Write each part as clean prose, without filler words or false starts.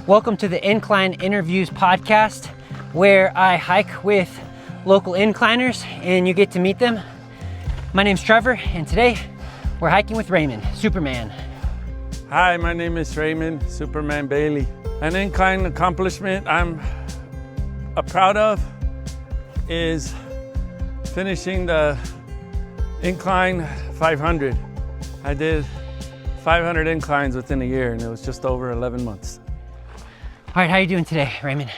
Welcome to the Incline Interviews Podcast, where I hike with local incliners and you get to meet them. My name's Trevor, and today we're hiking with Raymond, Superman. Hi, my name is Raymond, Superman Bailey. An incline accomplishment I'm proud of is finishing the Incline 500. I did 500 inclines within a year, and it was just over 11 months. All right, how you doing today, Raymond?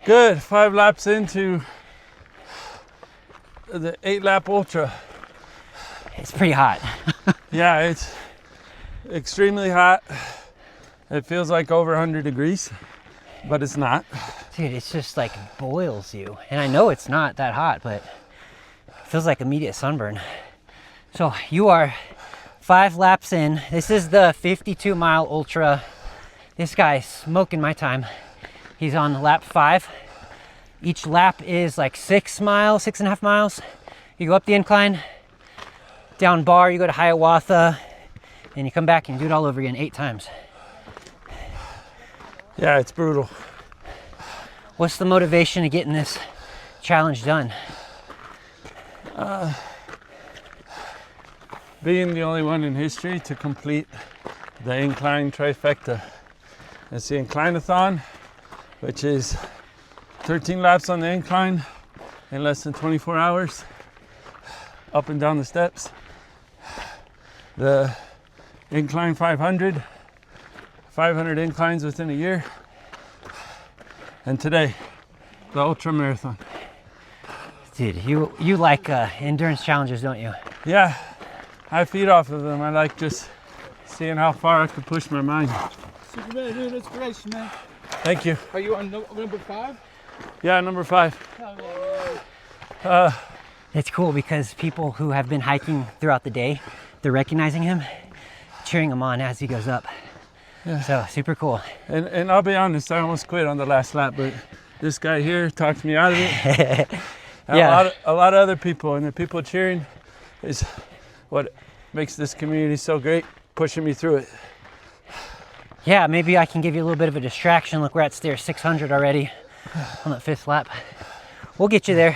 Good, 5 laps into the 8-lap ultra. It's pretty hot. Yeah, it's extremely hot. It feels like over 100 degrees, but it's not. Dude, it's just like boils you. And I know it's not that hot, but it feels like immediate sunburn. So you are 5 laps in. This is the 52-mile ultra. This guy's smoking my time. He's on lap 5. Each lap is like 6.5 miles. You go up the incline, down bar, you go to Hiawatha, and you come back and do it all over again 8 times. Yeah, it's brutal. What's the motivation of getting this challenge done? Being the only one in history to complete the incline trifecta. It's the Inclinathon, which is 13 laps on the incline in less than 24 hours, up and down the steps. The Incline 500, 500 inclines within a year. And today, the Ultramarathon. Dude, you like endurance challenges, don't you? Yeah, I feed off of them. I like just seeing how far I can push my mind. Superman, dude, inspiration, man. Thank you. Are you on number 5? Yeah, number 5. It's cool because people who have been hiking throughout the day, they're recognizing him, cheering him on as he goes up. Yeah. So super cool. And I'll be honest, I almost quit on the last lap, but this guy here talked me out of it. Yeah. A lot of other people, and the people cheering is what makes this community so great, pushing me through it. Yeah, maybe I can give you a little bit of a distraction. Look, we're at stair 600 already on that 5th lap. We'll get you there.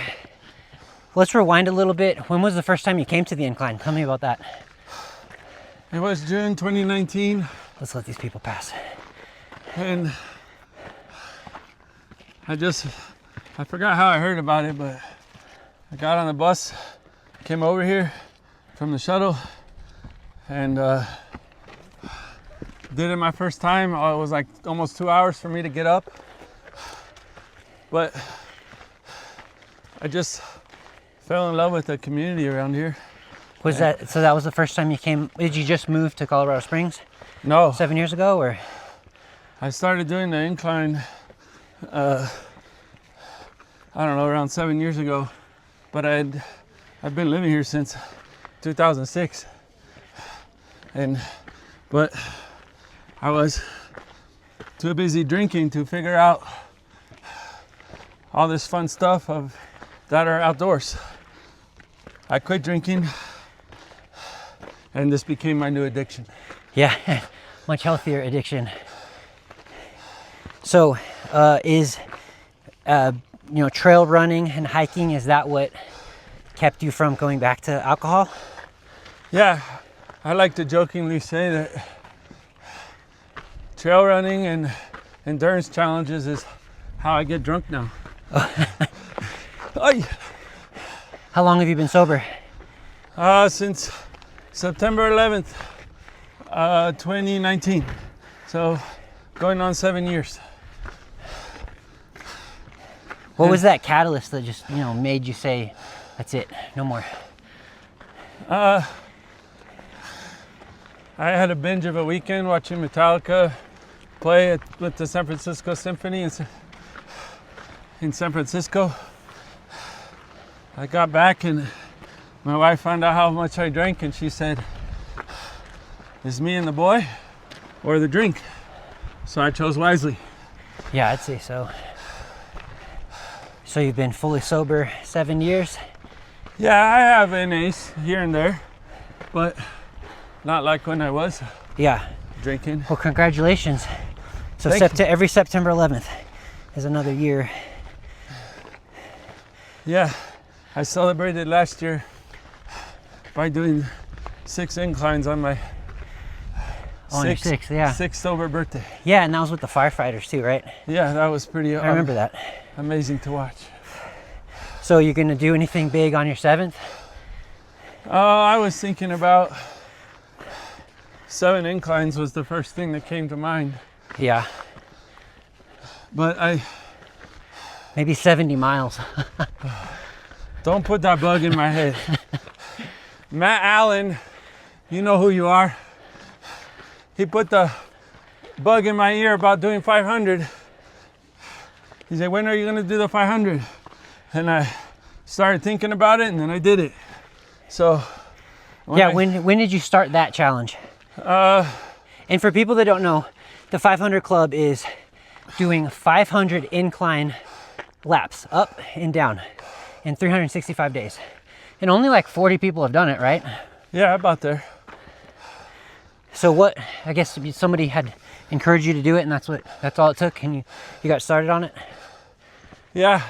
Let's rewind a little bit. When was the first time you came to the incline? Tell me about that. It was June 2019. Let's let these people pass. And I forgot how I heard about it, but I got on the bus, came over here from the shuttle, and did it my first time. It was like almost 2 hours for me to get up. But I just fell in love with the community around here. Was that, so that was the first time you came? Did you just move to Colorado Springs? No. 7 years ago, or? I started doing the incline, I don't know, around 7 years ago. But I've been living here since 2006. But I was too busy drinking to figure out all this fun stuff that are outdoors. I quit drinking, and this became my new addiction. Yeah, much healthier addiction. So, is trail running and hiking, is that what kept you from going back to alcohol? Yeah, I like to jokingly say that trail running and endurance challenges is how I get drunk now. How long have you been sober? Since September 11th, 2019. So going on 7 years. What was that catalyst that just, made you say, that's it, no more? I had a binge of a weekend watching Metallica play with the San Francisco Symphony in San Francisco. I got back and my wife found out how much I drank, and she said, "Is me and the boy or the drink?" So I chose wisely. Yeah, I'd say so. So you've been fully sober 7 years? Yeah, I have NAs here and there, but not like when I was Yeah. drinking. Well, congratulations. So Thank you. every September 11th is another year. Yeah, I celebrated last year by doing 6 inclines on my Your sixth, yeah. sixth sober birthday. Yeah, and that was with the firefighters too, right? Yeah, that was pretty I remember that. amazing to watch. So you're gonna do anything big on your 7th? I was thinking about 7 inclines was the first thing that came to mind. Yeah, But maybe 70 miles. don't put that bug in my head. Matt Allen, you know who you are. He put the bug in my ear about doing 500. He said, when are you gonna do the 500? And I started thinking about it, and then I did it. So When did you start that challenge? And for people that don't know, the 500 Club is doing 500 incline laps up and down in 365 days. And only like 40 people have done it, right? Yeah, about there. So what, I guess somebody had encouraged you to do it, and that's all it took, and you got started on it? Yeah,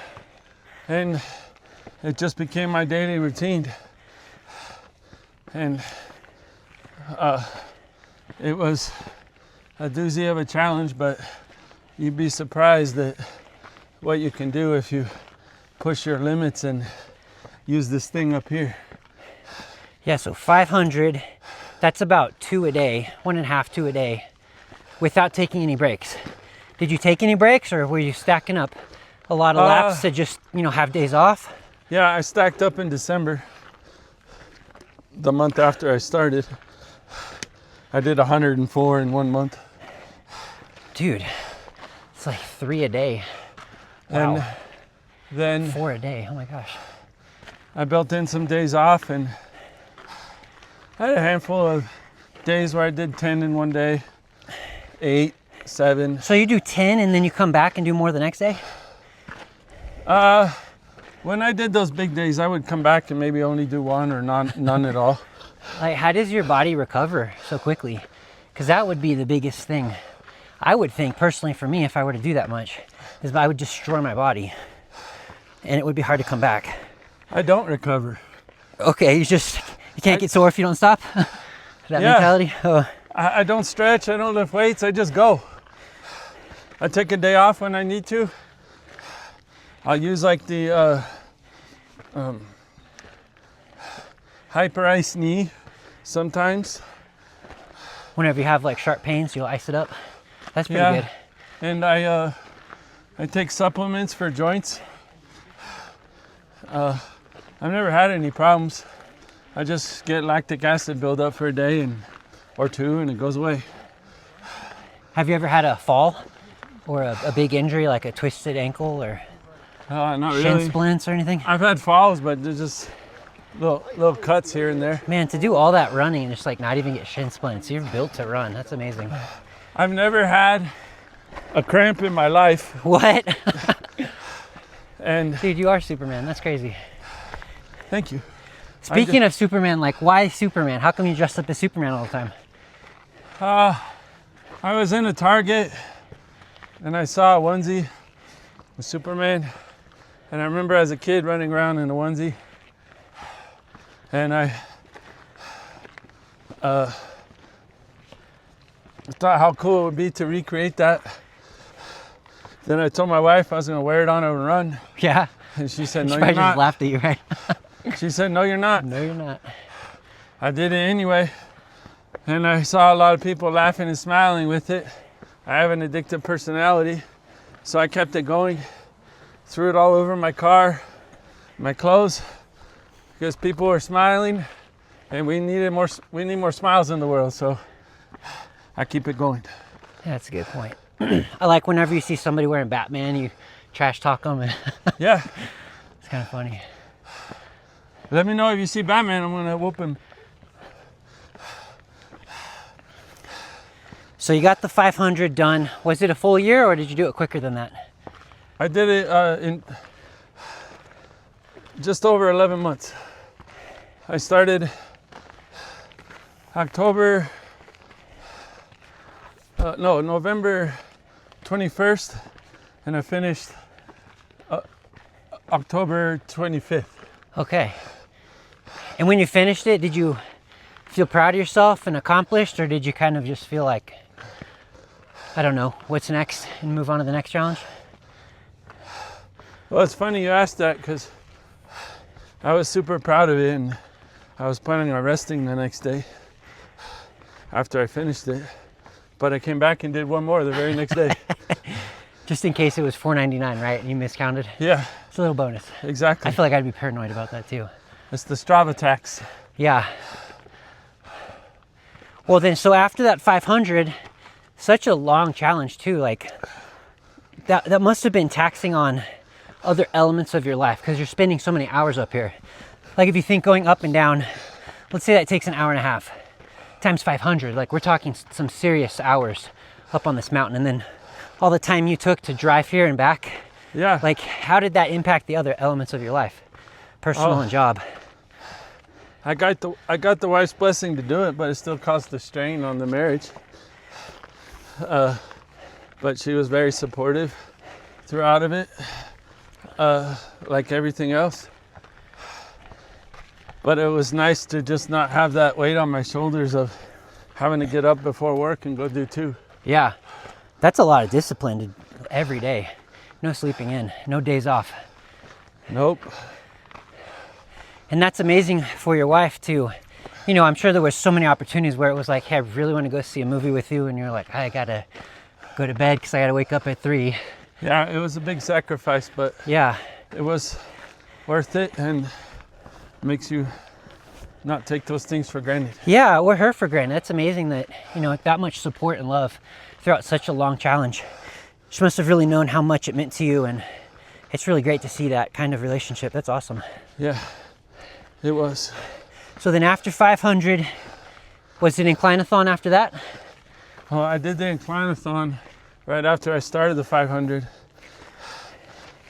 and it just became my daily routine. And it was a doozy of a challenge, but you'd be surprised at what you can do if you push your limits and use this thing up here. Yeah, so 500, that's about 2 a day, 1.5, 2 a day, without taking any breaks. Did you take any breaks, or were you stacking up a lot of laps to just, have days off? Yeah, I stacked up in December, the month after I started. I did 104 in 1 month. Dude, it's like 3 a day. Wow. And then 4 a day, oh my gosh. I built in some days off, and I had a handful of days where I did 10 in one day, 8, 7. So you do 10 and then you come back and do more the next day? When I did those big days, I would come back and maybe only do 1 or none at all. Like, how does your body recover so quickly? Because that would be the biggest thing. I would think, personally, for me, if I were to do that much, is I would destroy my body. And it would be hard to come back. I don't recover. Okay, you can't get sore if you don't stop? That mentality? Oh. I don't stretch, I don't lift weights, I just go. I take a day off when I need to. I'll use like the hyper ice knee sometimes. Whenever you have like sharp pains, you'll ice it up. That's pretty good. And I take supplements for joints. I've never had any problems. I just get lactic acid buildup for a day or 2, and it goes away. Have you ever had a fall or a big injury, like a twisted ankle or Not shin really. splints or anything? I've had falls, but they're just little cuts here and there. Man, to do all that running and just like not even get shin splints, you're built to run. That's amazing. I've never had a cramp in my life. What? And Dude, you are Superman. That's crazy. thank you. Speaking of Superman, like, why Superman? How come you dress up as Superman all the time? I was in a Target and I saw a onesie with Superman, and I remember as a kid running around in a onesie, and I thought how cool it would be to recreate that. Then I told my wife I was going to wear it on a run, Yeah. and she said, She no, probably you're just not. laughed at you, right? She said, no, you're not. No, you're not. I did it anyway, and I saw a lot of people laughing and smiling with it. I have an addictive personality, so I kept it going. Threw it all over my car, my clothes, because people were smiling, and we need more smiles in the world, so I keep it going. Yeah, that's a good point. I like whenever you see somebody wearing Batman, you trash talk them, and Yeah, it's kind of funny. let me know if you see Batman, I'm gonna whoop him. So you got the 500 done. Was it a full year, or did you do it quicker than that? I did it in just over 11 months. I started November 21st, and I finished October 25th. Okay. And when you finished it, did you feel proud of yourself and accomplished, or did you kind of just feel like, I don't know, what's next and move on to the next challenge? Well, it's funny you asked that because I was super proud of it, and I was planning on resting the next day after I finished it. But I came back and did one more the very next day. Just in case it was 499, right? And you miscounted? Yeah. It's a little bonus. Exactly. I feel like I'd be paranoid about that too. It's the Strava tax. Yeah. Well then, so after that 500, such a long challenge too, like that must have been taxing on other elements of your life because you're spending so many hours up here. Like if you think going up and down, let's say that takes an hour and a half times 500, like we're talking some serious hours up on this mountain. And then all the time you took to drive here and back. Yeah. Like how did that impact the other elements of your life? Personal and job. I got the wife's blessing to do it, but it still caused a strain on the marriage. But she was very supportive throughout of it, like everything else. But it was nice to just not have that weight on my shoulders of having to get up before work and go do 2. Yeah, that's a lot of discipline every day. No sleeping in, no days off. Nope. And that's amazing for your wife too. You know, I'm sure there was so many opportunities where it was like, hey, I really want to go see a movie with you. And you're like, I gotta go to bed because I gotta wake up at 3. Yeah, it was a big sacrifice, but yeah, it was worth it and makes you not take those things for granted. Yeah, or her for granted. That's amazing that, you know, that much support and love throughout such a long challenge. She must have really known how much it meant to you, and it's really great to see that kind of relationship. That's awesome. Yeah, it was. So then after 500, was it Inclinathon after that? Well, I did the Inclinathon right after I started the 500.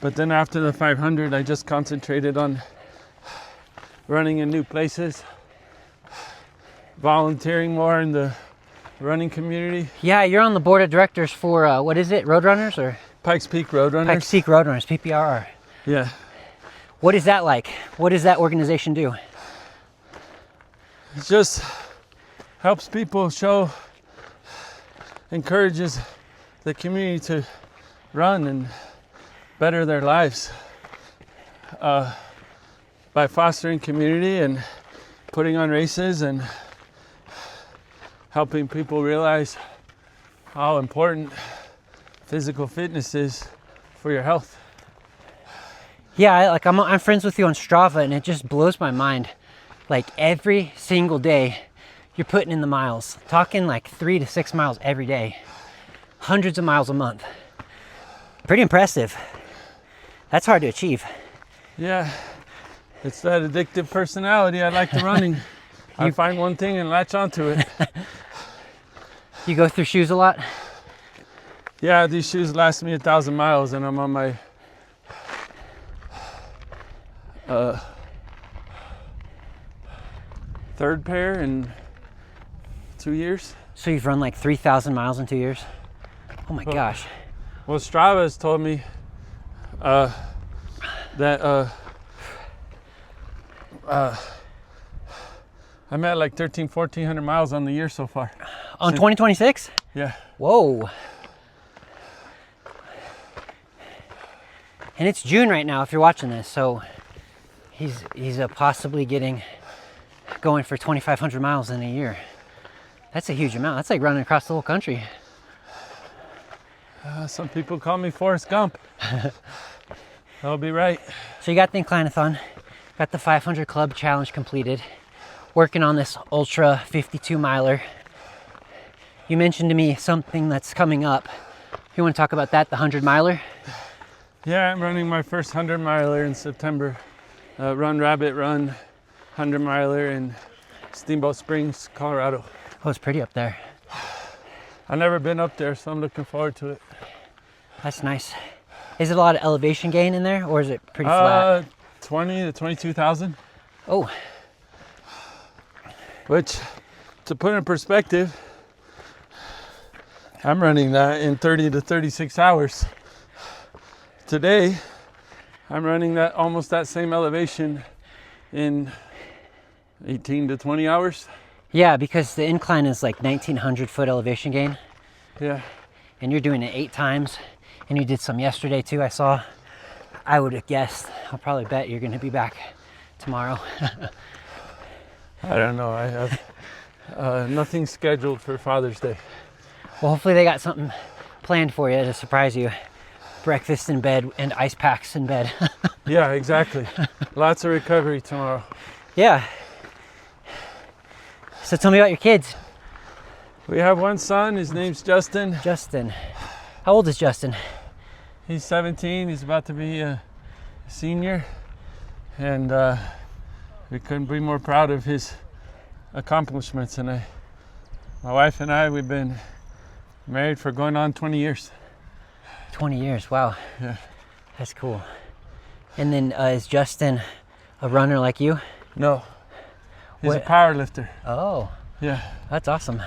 But then after the 500, I just concentrated on running in new places, volunteering more in the running community. Yeah, you're on the board of directors for, what is it, Roadrunners or? Pikes Peak Roadrunners. Pikes Peak Roadrunners, PPRR. Yeah. What is that like? What does that organization do? It just helps people encourages the community to run and better their lives by fostering community and putting on races and helping people realize how important physical fitness is for your health. Yeah, I'm friends with you on Strava, and it just blows my mind. Like every single day, you're putting in the miles. Talking like 3 to 6 miles every day, hundreds of miles a month. Pretty impressive. That's hard to achieve. Yeah, it's that addictive personality. I like the running. I find one thing and latch onto it. You go through shoes a lot? Yeah, these shoes last me 1,000 miles, and I'm on my third pair in 2 years. So you've run like 3,000 miles in 2 years? Oh my gosh. Well, Strava has told me that I'm at like 1,400 miles on the year so far. On 2026? Yeah. Whoa. And it's June right now if you're watching this, so he's possibly going for 2,500 miles in a year. That's a huge amount. That's like running across the whole country. Some people call me Forrest Gump. I'll be right. So you got the Inclinathon, got the 500 Club Challenge completed, working on this Ultra 52 miler. You mentioned to me something that's coming up. You want to talk about that, the 100 miler? Yeah, I'm running my first 100 miler in September. Run Rabbit Run 100 miler in Steamboat Springs, Colorado. Oh, it's pretty up there. I've never been up there, so I'm looking forward to it. That's nice. Is it a lot of elevation gain in there, or is it pretty flat? 20 to 22,000. Oh. Which, to put in perspective, I'm running that in 30 to 36 hours. Today, I'm running that almost that same elevation in 18 to 20 hours. Yeah, because the incline is like 1,900 foot elevation gain. Yeah. And you're doing it 8 times. And you did some yesterday too, I saw. I would have guessed, I'll probably bet you're going to be back tomorrow. I don't know. I have nothing scheduled for Father's Day. Well, hopefully they got something planned for you to surprise you. Breakfast in bed and ice packs in bed. Yeah, exactly. Lots of recovery tomorrow. Yeah. So tell me about your kids. We have one son. His name's Justin. Justin. How old is Justin? He's 17. He's about to be a senior. And we couldn't be more proud of his accomplishments. And my wife and I, we've been married for going on 20 years. 20 years, wow. Yeah. That's cool. And then is Justin a runner like you? No. He's What? a power lifter. Oh, Yeah. that's awesome.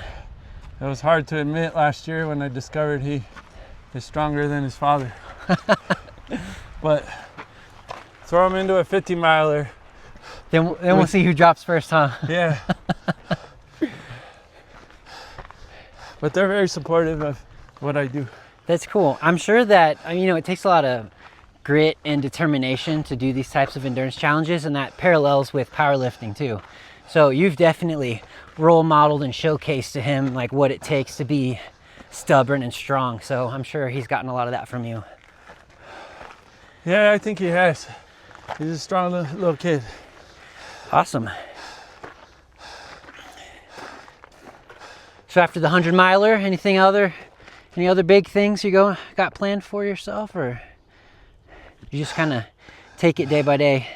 It was hard to admit last year when I discovered he is stronger than his father. But throw him into a 50 miler. Then we'll see who drops first, huh? Yeah. But they're very supportive of what I do. That's cool. I'm sure that, it takes a lot of grit and determination to do these types of endurance challenges, and that parallels with powerlifting too. So you've definitely role modeled and showcased to him like what it takes to be stubborn and strong. So I'm sure he's gotten a lot of that from you. Yeah, I think he has. He's a strong little kid. Awesome. So after the 100 miler, any other big things you got planned for yourself, or you just kind of take it day by day,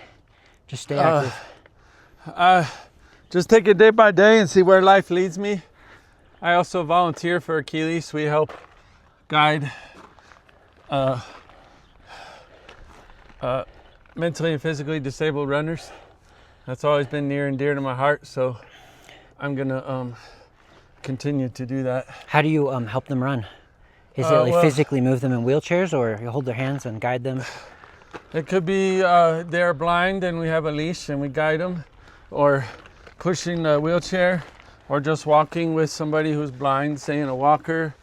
just stay active? Just take it day by day and see where life leads me. I also volunteer for Achilles. We help guide mentally and physically disabled runners. That's always been near and dear to my heart, so I'm gonna continue to do that. How do you help them run? Is it like physically move them in wheelchairs, or you hold their hands and guide them? It could be they're blind and we have a leash and we guide them, or pushing a wheelchair, or just walking with somebody who's blind, say in a walker.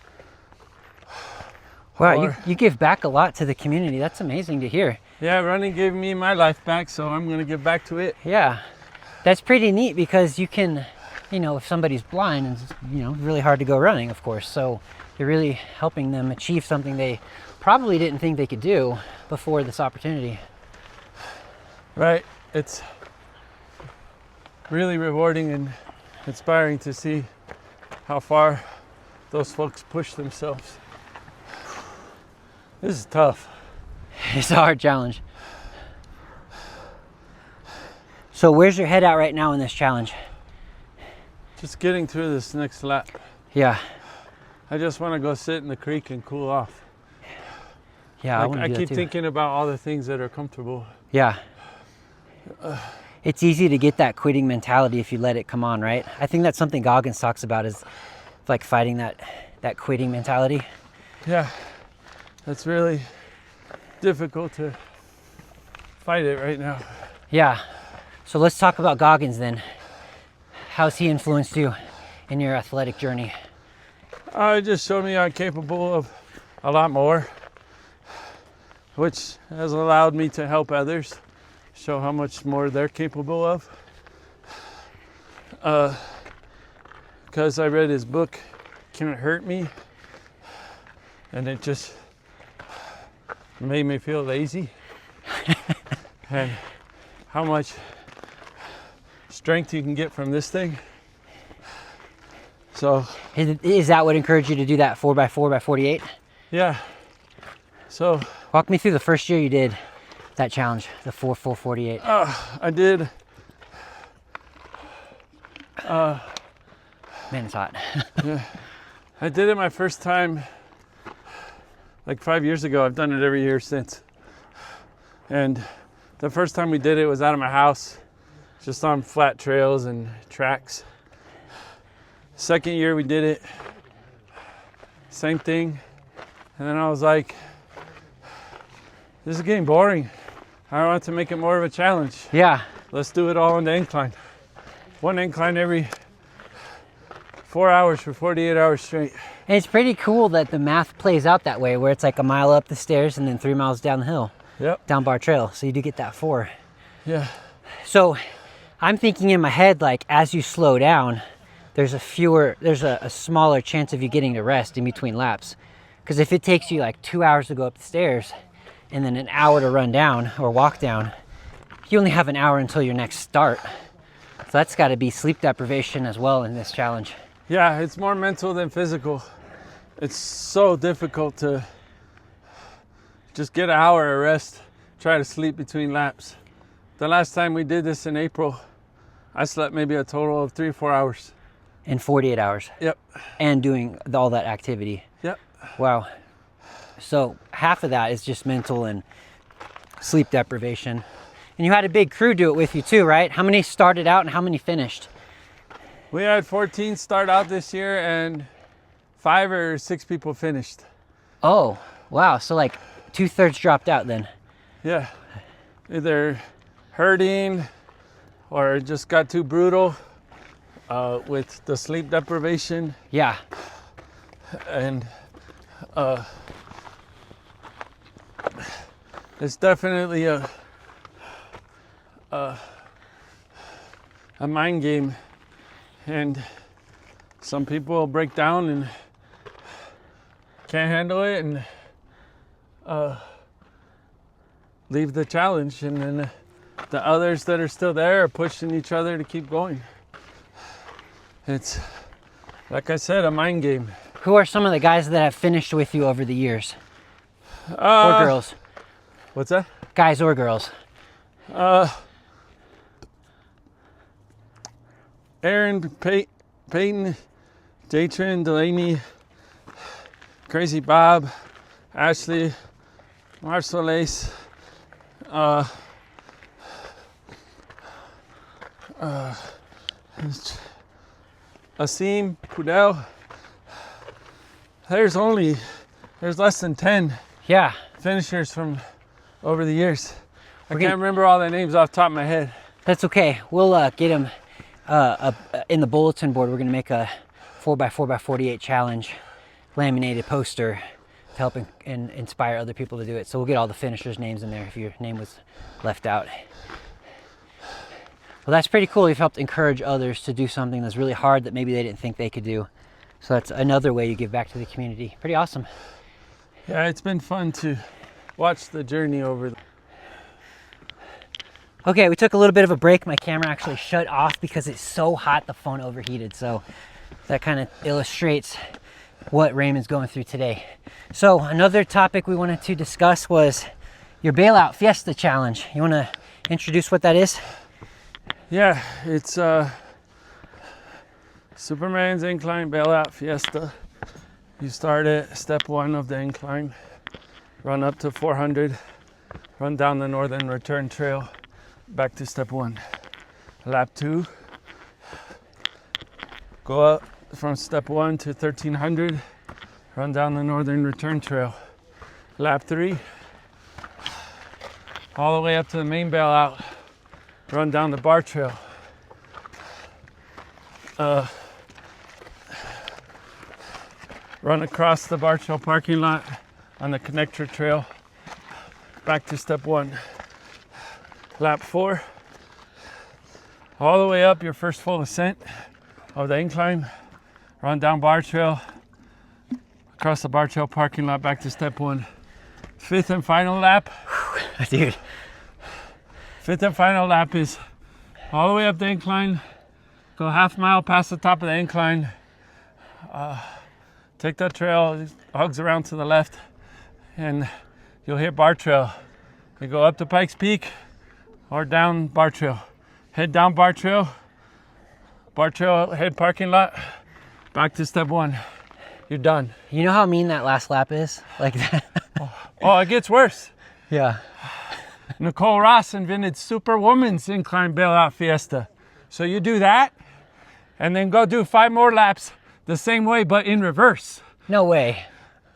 Wow, you give back a lot to the community. That's amazing to hear. Yeah, running gave me my life back, so I'm going to give back to it. Yeah, that's pretty neat, because you can, if somebody's blind, it's, really hard to go running, of course. So you're really helping them achieve something they probably didn't think they could do before this opportunity. Right. It's really rewarding and inspiring to see how far those folks push themselves. This is tough. It's a hard challenge. So where's your head at right now in this challenge? Just getting through this next lap. Yeah. I just want to go sit in the creek and cool off. Yeah, I keep thinking about all the things that are comfortable. Yeah. It's easy to get that quitting mentality if you let it come on, right? I think that's something Goggins talks about, is like fighting that quitting mentality. Yeah. That's really difficult to fight it right now. Yeah. So let's talk about Goggins then. How's he influenced you in your athletic journey? It just showed me I'm capable of a lot more, which has allowed me to help others, show how much more they're capable of. Because I read his book, Can It Hurt Me? And it just made me feel lazy. And how much strength you can get from this thing. So is that what encouraged you to do that 4x4x48? yeah. So walk me through the first year you did that challenge, the 4x4x48. I did. Man, it's hot. Yeah, I did it my first time like 5 years ago. I've done it every year since. And the first time we did it was out of my house, just on flat trails and tracks. Second year we did it, same thing. And then I was like, this is getting boring. I want to make it more of a challenge. Yeah. Let's do it all on the incline. One incline every 4 hours for 48 hours straight. And it's pretty cool that the math plays out that way, where it's like a mile up the stairs and then 3 miles down the hill. Yep. Down Bar Trail. So you do get that 4. Yeah. So I'm thinking in my head, like, as you slow down, there's a smaller chance of you getting to rest in between laps. Because if it takes you like 2 hours to go up the stairs and then an hour to run down or walk down, you only have an hour until your next start. So that's got to be sleep deprivation as well in this challenge. Yeah, it's more mental than physical. It's so difficult to just get an hour of rest, try to sleep between laps. The last time we did this in April, I slept maybe a total of 3 or 4 hours. In 48 hours. Yep. And doing all that activity. Yep. Wow. So half of that is just mental and sleep deprivation. And you had a big crew do it with you too, right? How many started out and how many finished? We had 14 start out this year and 5 or 6 people finished. Oh, wow. So like 2/3 dropped out then. Yeah. Either hurting or just got too brutal with the sleep deprivation. Yeah. And it's definitely a mind game, and some people will break down and can't handle it and leave the challenge, and then the others that are still there are pushing each other to keep going. It's, like I said, a mind game. Who are some of the guys that have finished with you over the years? Or girls? What's that? Guys or girls? Aaron, Peyton, Jatrin, Delaney, Crazy Bob, Ashley, Marcel Ace, Asim, Pudel. There's less than 10 Yeah. finishers from over the years. I can't remember all their names off the top of my head. That's okay. We'll get them in the bulletin board. We're going to make a 4x4x48 challenge laminated poster to help and inspire other people to do it. So we'll get all the finishers' names in there if your name was left out. Well, that's pretty cool. You've helped encourage others to do something that's really hard that maybe they didn't think they could do. So that's another way you give back to the community. Pretty awesome. Yeah, it's been fun to watch the journey over. Okay, we took a little bit of a break. My camera actually shut off because it's so hot the phone overheated. So that kind of illustrates what Raymond's going through today. So another topic we wanted to discuss was your Bailout Fiesta challenge. You want to introduce what that is? Yeah, it's Superman's Incline Bailout Fiesta. You start at step 1 of the incline, run up to 400, run down the northern return trail, back to step 1. Lap 2, go up from step 1 to 1300, run down the northern return trail. Lap 3, all the way up to the main bailout, run down the bar trail. Run across the bar trail parking lot on the connector trail, back to step 1. Lap 4, all the way up your first full ascent of the incline, run down bar trail, across the bar trail parking lot, back to step 1. 5th and final lap. Dude. 5th and final lap is all the way up the incline, go half mile past the top of the incline, take that trail, it hugs around to the left, and you'll hit bar trail. You go up to Pikes Peak or down bar trail. Head down bar trail, head parking lot, back to step 1. You're done. You know how mean that last lap is? Like that. Oh, it gets worse. Yeah. Nicole Ross invented Superwoman's Incline Bailout Fiesta. So you do that, and then go do 5 more laps the same way, but in reverse. No way.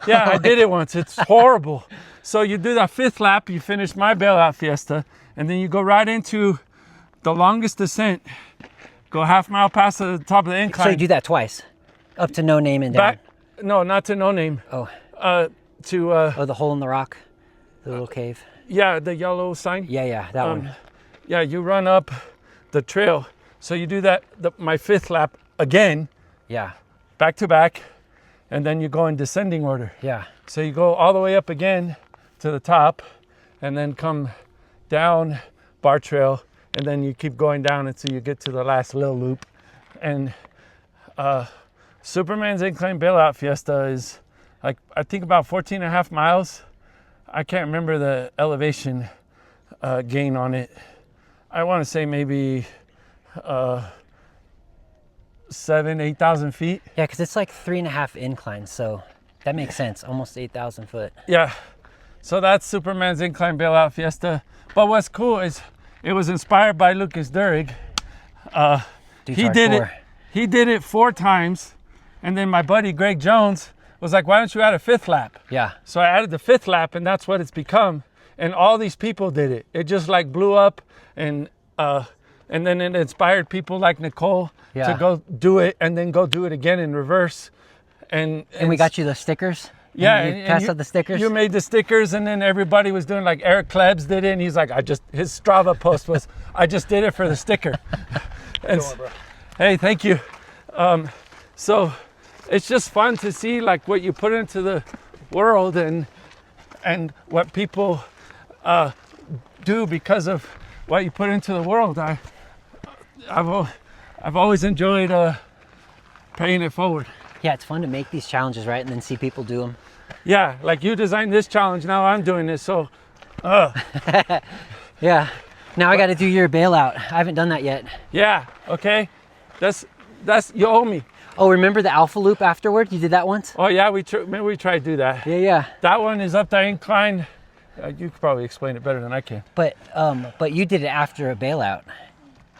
Yeah, I did it once. It's horrible. So you do that 5th lap, you finish my Bailout Fiesta, and then you go right into the longest descent. Go half mile past the top of the incline. So you do that twice, up to No Name and down. No, not to No Name. Oh. The hole in the rock, the little cave. Yeah, the yellow sign. Yeah, that one. Yeah, you run up the trail. So you do that, my 5th lap again. Yeah. Back to back, and then you go in descending order. Yeah. So you go all the way up again to the top, and then come down bar trail, and then you keep going down until you get to the last little loop. And Superman's Incline Bailout Fiesta is like, I think about 14 and a half miles. I can't remember the elevation gain on it. I want to say maybe 8,000 feet. Yeah, because it's like 3.5 inclines, so that makes sense. Almost 8,000 foot. Yeah. So that's Superman's Incline Bailout Fiesta. But what's cool is it was inspired by Lucas Durig. He did it 4 times, and then my buddy Greg Jones was like, why don't you add a 5th lap? Yeah. So I added the 5th lap, and that's what it's become. And all these people did it. It just like blew up, and then it inspired people like Nicole to go do it, and then go do it again in reverse. And we got you the stickers. Yeah, and passed out the stickers. You made the stickers, and then everybody was doing, like Eric Klebs did it, and he's like, his Strava post was, I just did it for the sticker. And, hey, thank you. So it's just fun to see like what you put into the world and what people do because of what you put into the world. I've always enjoyed paying it forward. Yeah, it's fun to make these challenges, right? And then see people do them. Yeah, like you designed this challenge, now I'm doing this, so. Yeah, now I got to do your Bailout. I haven't done that yet. Yeah, okay. That's you owe me. Oh, remember the Alpha Loop afterward? You did that once? Oh yeah, maybe we tried to do that. Yeah. That one is up the incline. You could probably explain it better than I can. But you did it after a Bailout.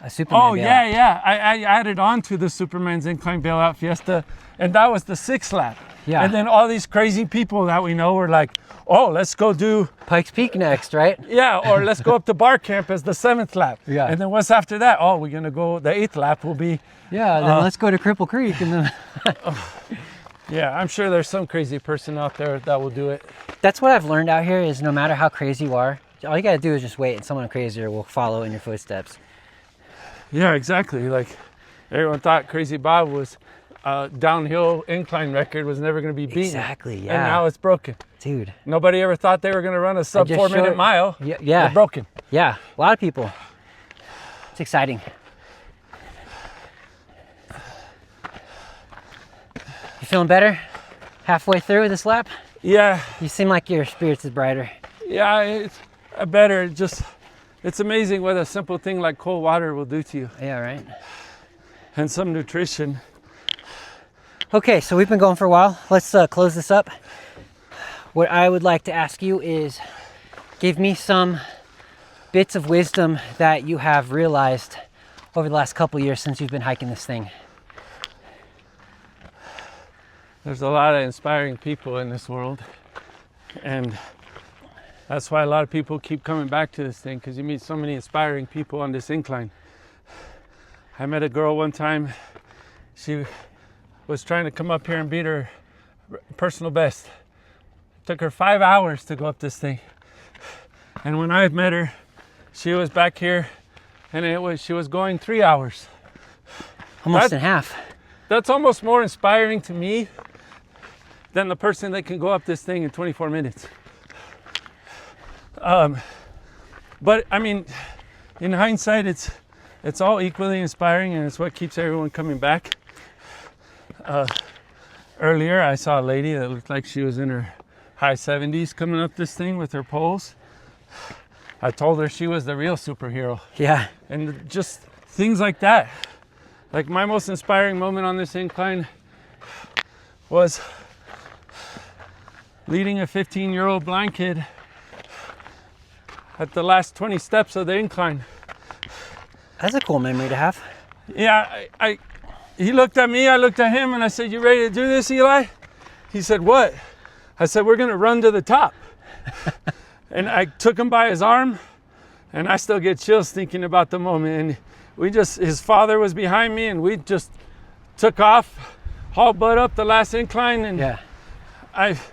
A Superman Bailout. Yeah. I added on to the Superman's Incline Bailout Fiesta, and that was the 6th lap. Yeah. And then all these crazy people that we know were like, oh, let's go do Pikes Peak next, right? Yeah, or let's go up to Bar Camp as the 7th lap. Yeah. And then what's after that? Oh, we're gonna go, the 8th lap will be. Yeah, then let's go to Cripple Creek and then. Yeah, I'm sure there's some crazy person out there that will do it. That's what I've learned out here is no matter how crazy you are, all you gotta do is just wait and someone crazier will follow in your footsteps. Yeah, exactly. Like everyone thought Crazy Bob was downhill incline record was never going to be beaten. Exactly, yeah. And now it's broken. Dude. Nobody ever thought they were going to run a sub 4 minute mile. Yeah. They're broken. Yeah, a lot of people. It's exciting. You feeling better? Halfway through this lap? Yeah. You seem like your spirits is brighter. Yeah, it's better. It's amazing what a simple thing like cold water will do to you. Yeah, right. And some nutrition. Okay, so we've been going for a while. Let's close this up. What I would like to ask you is give me some bits of wisdom that you have realized over the last couple years since you've been hiking this thing. There's a lot of inspiring people in this world, and that's why a lot of people keep coming back to this thing, because you meet so many inspiring people on this incline. I met a girl one time. She was trying to come up here and beat her personal best. It took her 5 hours to go up this thing. And when I met her, she was back here, and she was going 3 hours. Almost in half. That's almost more inspiring to me than the person that can go up this thing in 24 minutes. But I mean, in hindsight, it's all equally inspiring, and it's what keeps everyone coming back. Earlier, I saw a lady that looked like she was in her high 70s coming up this thing with her poles. I told her she was the real superhero. Yeah. And just things like that. Like my most inspiring moment on this incline was leading a 15-year-old blind kid at the last 20 steps of the incline. That's a cool memory to have. Yeah, he looked at me, I looked at him, and I said, "You ready to do this, Eli?" He said, what? I said, we're gonna run to the top. And I took him by his arm, and I still get chills thinking about the moment. And his father was behind me, and we just took off, hauled butt up the last incline. And Yeah. I've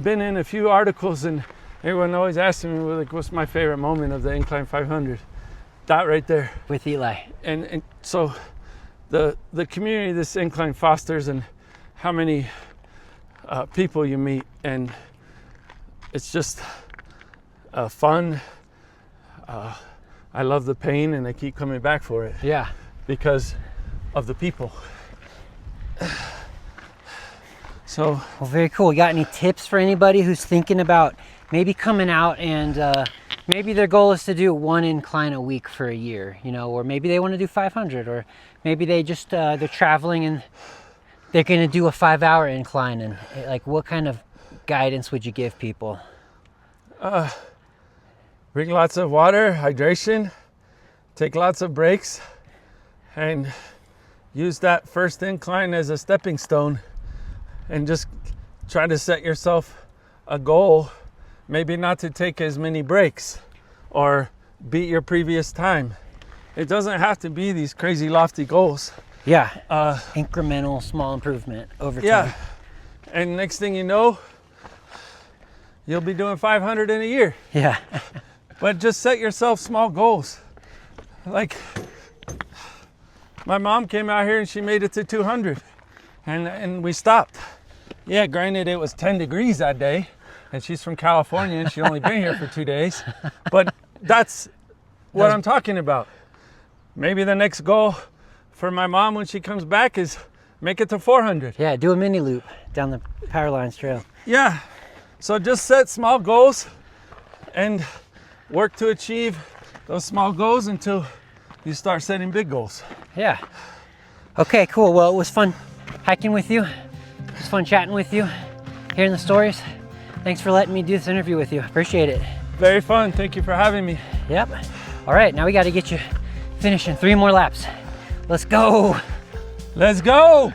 been in a few articles, and everyone always asks me, like, what's my favorite moment of the Incline 500? That right there. With Eli. And so the community this incline fosters, and how many people you meet, and it's just fun. I love the pain, and I keep coming back for it. Yeah. Because of the people. So, well, very cool. You got any tips for anybody who's thinking about maybe coming out and maybe their goal is to do one incline a week for a year, you know, or maybe they want to do 500, or maybe they just they're traveling and they're going to do a 5-hour incline, and like, what kind of guidance would you give people? Bring lots of water, hydration, take lots of breaks, and use that first incline as a stepping stone, and just try to set yourself a goal, maybe not to take as many breaks or beat your previous time. It doesn't have to be these crazy lofty goals. Yeah. Incremental, small improvement over time. Yeah. And next thing you know, you'll be doing 500 in a year. Yeah. But just set yourself small goals. Like, my mom came out here and she made it to 200, and we stopped. Yeah, granted, it was 10 degrees that day, and she's from California and she only been here for 2 days, but that's what I'm talking about. Maybe the next goal for my mom when she comes back is make it to 400. Yeah, do a mini loop down the Power Lines Trail. Yeah, so just set small goals and work to achieve those small goals until you start setting big goals. Yeah. Okay, cool. Well, it was fun hiking with you. It was fun chatting with you, hearing the stories. Thanks for letting me do this interview with you. Appreciate it. Very fun. Thank you for having me. Yep. All right, now we got to get you finishing 3 more laps. Let's go. Let's go.